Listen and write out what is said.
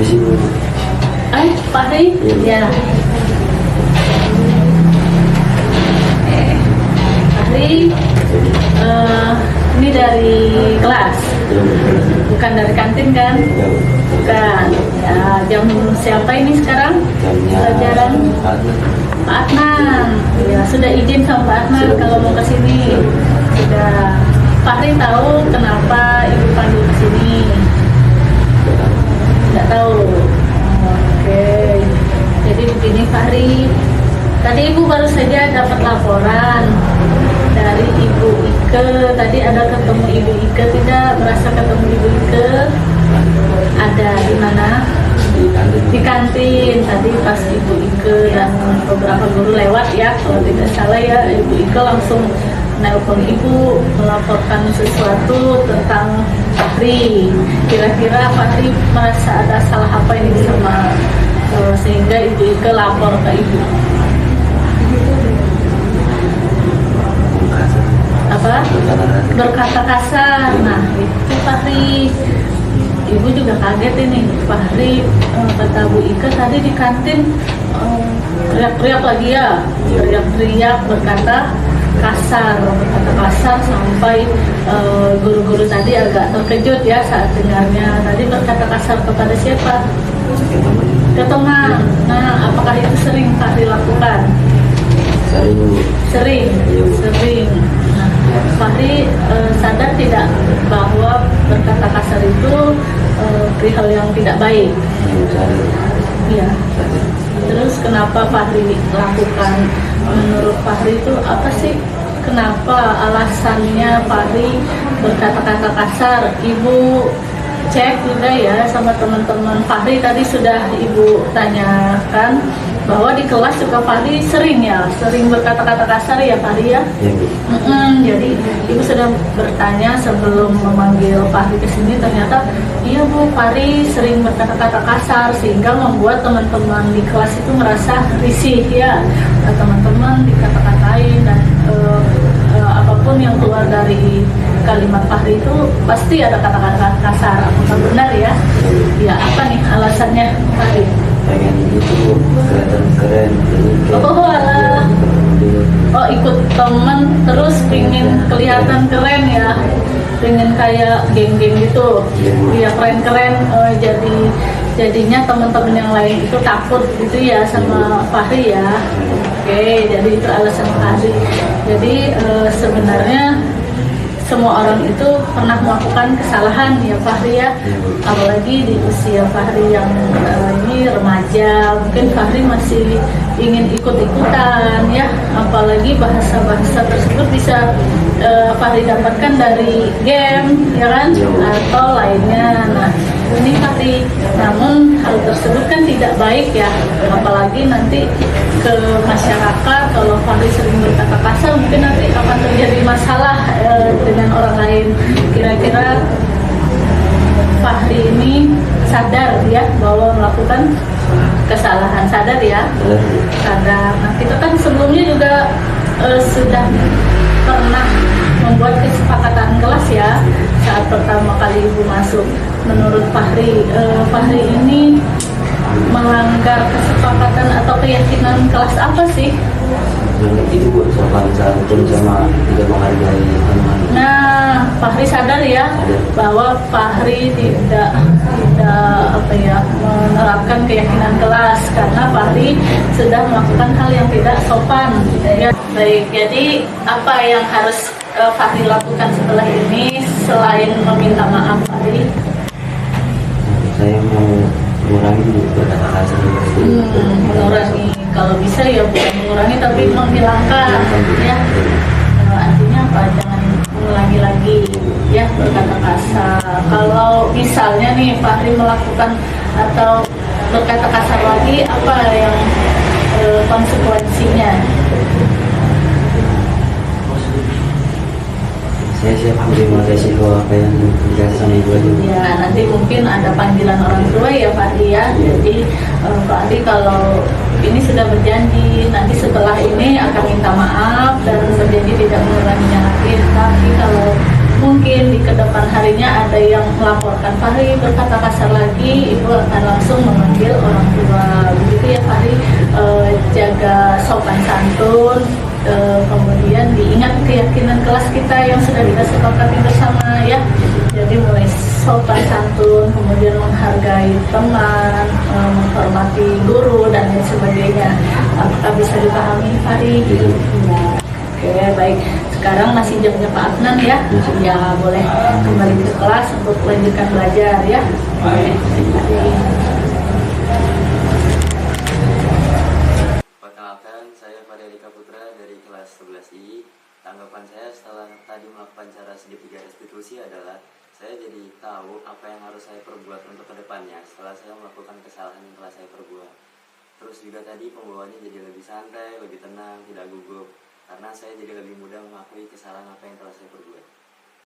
sini. Fahri? Ya. Fahri, ini dari kelas, bukan dari kantin kan? Bukan. Ya, jam siapa ini sekarang? Pelajaran Pak Adnan. Ya, sudah izin sama Pak Adnan kalau mau ke sini. Sudah. Fahri tahu kenapa ibu panggil ke sini? Tidak tahu. Oke. Jadi begini Fahri. Tadi ibu baru saja dapat laporan dari Ibu Ike. Tadi ada ketemu Ibu Ike, tidak merasa ketemu Ibu Ike? Ada di mana? Di kantin. Tadi pas Ibu Ike dan beberapa guru lewat ya, kalau tidak salah ya, Ibu Ike langsung nelpon ibu melaporkan sesuatu tentang Fahri. Kira-kira Fahri merasa ada salah apa ini sama sehingga Ibu Ike lapor ke ibu? Apa? Berkata kasar. Nah itu Fahri. Ibu juga kaget ini. Fahri kata Bu Ike tadi di kantin teriak-teriak lagi ya, teriak-teriak berkata kasar sampai guru-guru tadi agak terkejut ya saat dengarnya. Tadi berkata kasar kepada siapa? Ke teman. Nah, apakah itu sering Fahri lakukan? Sering. Nah, Fahri sadar tidak bahwa berkata kasar itu perihal yang tidak baik? Iya. Terus kenapa Fahri lakukan? Menurut Fahri itu apa sih? Kenapa alasannya Fahri berkata-kata kasar? Ibu cek juga ya sama teman-teman Fahri, tadi sudah ibu tanyakan bahwa di kelas juga Fahri sering berkata-kata kasar ya Fahri ya. Jadi ibu sudah bertanya sebelum memanggil Fahri ke sini, ternyata iya Bu, Fahri sering berkata-kata kasar sehingga membuat teman-teman di kelas itu merasa risih ya. Teman-teman dikata-katain dan apapun yang keluar dari kalimat Fahri itu pasti ada kata-kata kasar. Apakah benar ya? Ya, apa nih alasannya Fahri? Pengen itu kelihatan keren. Oh alah. Oh ikut teman terus pingin kelihatan keren ya, pingin kayak geng-geng gitu. Iya keren-keren. Jadinya teman-teman yang lain itu takut gitu ya sama Fahri ya. Oke, jadi itu alasan Fahri. Jadi sebenarnya semua orang itu pernah melakukan kesalahan ya Fahri ya, apalagi di usia Fahri yang ini remaja, mungkin Fahri masih ingin ikut-ikutan ya, apalagi bahasa-bahasa tersebut bisa Fahri dapatkan dari game ya kan, atau lainnya. Nah ini Fahri, namun hal tersebut kan tidak baik ya, apalagi nanti ke masyarakat kalau Fahri sering berkata kasar mungkin nanti akan terjadi masalah dengan orang lain. Kira-kira Fahri ini sadar ya bahwa melakukan kesalahan, sadar ya? Sadar. Nah kita kan sebelumnya juga sudah pernah membuat kesepakatan kelas ya saat pertama kali ibu masuk. Menurut Fahri, Fahri ini melanggar kesepakatan atau keyakinan kelas apa sih? Itu Bu, sopan santun sama tidak menghargai teman. Nah, Fahri sadar ya bahwa Fahri tidak menerapkan keyakinan kelas karena Fahri sudah melakukan hal yang tidak sopan. Ya, baik. Jadi apa yang harus Fahri lakukan setelah ini selain meminta maaf Fahri? Saya mau mengurangi berkata kasar. Mengurangi, kalau bisa ya bukan mengurangi tapi menghilangkan ya. Artinya apa? Jangan mengulangi lagi ya berkata kasar. Kalau misalnya nih Fahri melakukan atau berkata kasar lagi, apa yang konsekuensinya? Saya siap menerima resiko apa yang dikasih sama ibu aja. Ya nanti mungkin ada panggilan orang tua ya Fahri ya. Jadi Fahri kalau ini sudah berjanji nanti setelah ini akan minta maaf dan berjanji tidak mengulanginya lagi. Tapi kalau mungkin di kedepan harinya ada yang melaporkan Fahri berkata kasar lagi, ibu akan langsung memanggil orang tua. Begitu ya Fahri. Jaga sopan santun, kemudian diingat keyakinan kelas kita yang sudah kita sepakati bersama ya. Jadi mulai sopan santun, kemudian menghargai teman, menghormati guru dan lain sebagainya. Apakah bisa dipahami Fahri? Oke, baik. Sekarang masih jamnya Pak Adnan ya. Ya, boleh kembali ke kelas untuk lanjutkan belajar ya. Oke. Perkenalkan, saya Fadilika Putra dari kelas 11I. Tanggapan saya setelah tadi melakukan cara segitiga restitusi adalah saya jadi tahu apa yang harus saya perbuat untuk kedepannya setelah saya melakukan kesalahan yang telah saya perbuat. Terus juga tadi pembawaannya jadi lebih santai, lebih tenang, tidak gugup, karena saya jadi lebih mudah mengakui kesalahan apa yang telah saya perbuat.